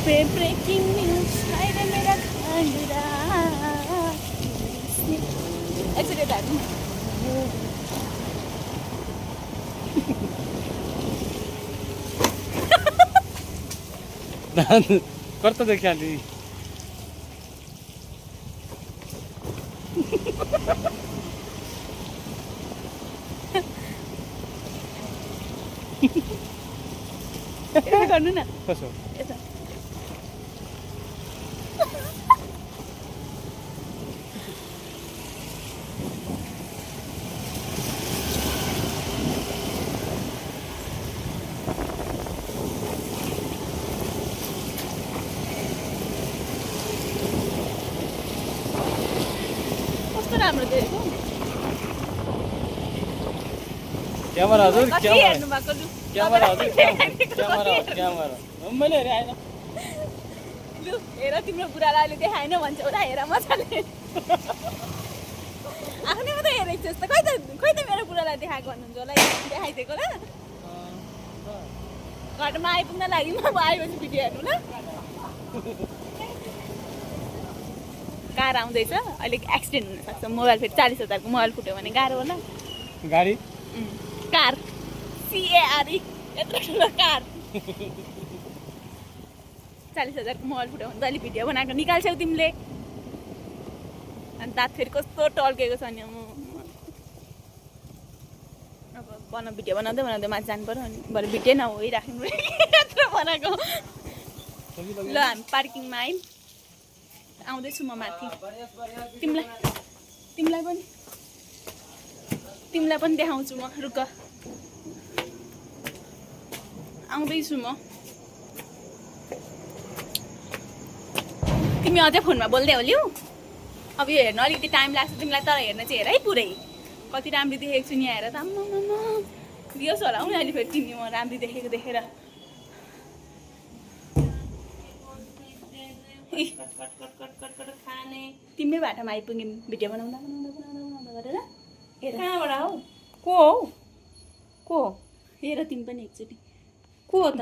breaking news अहिले मेरा खान्डा एकचोटि यता हेर्नु न कस्तो देखिया दी यता गर्नु न कसो यता कस्तो राम्रो देखेको क्यामेरा हजुर कति क्यामेरा हेर्नु भएको लु क्यामेरा हजुर क्यामेरा मैले हेरेँ आएन लु हेर तिम्रो बुढालाई अहिले देखाएन भन्छ होला हेर मजाले आफ्नै मात्रै हेरेको छु जस्तो खै त मेरो बुढालाई देखाएको भन्नुहुन्छ होला देखाइदिएको ल घरमा आइपुग्न लागि म आएपछि भिडियो हेर्नु ल कार आउँदैछ अलिक एक्सिडेन्ट हुनसक्छ मोबाइल फेरि 40,000 को मोबाइल फुट्यो भने गाह्रो होला गाडी कार CARE यत्रो ठुलो कार 40,000 को मोबाइल फुट्यो भने त अलि भिडियो बनाएको निकाल्छौ तिमीले अनि दाँत फेरि कस्तो टल्केको छ नि अब भिडियो बनाउँदै माथि जानु पर्यो अनि भरे भिडियो नहोइराख्नु यत्रो बनाएको ल हामी पार्किङमा आयौँ आउँदैछु म माथि तिमीलाई पनि देखाउँछु म रुक आउँदैछु म तिमी अझै फोनमा बोल्दै होल्यौ अब यो हेर्न अलिकति टाइम लाग्छ तिमीलाई तर हेर्न चाहिँ हेर है पुरै कति राम्रो देखेको छु नि हेर त दियोस् होला हौ अहिले फेरि तिमी म राम्रो देखेको देखेर तिम्रै बाटोमा आइपुग्यौँ भिडियो बनाउँदा गरेर हेर कहाँबाट हौ को हेर तिमी पनि एकचोटि को हो त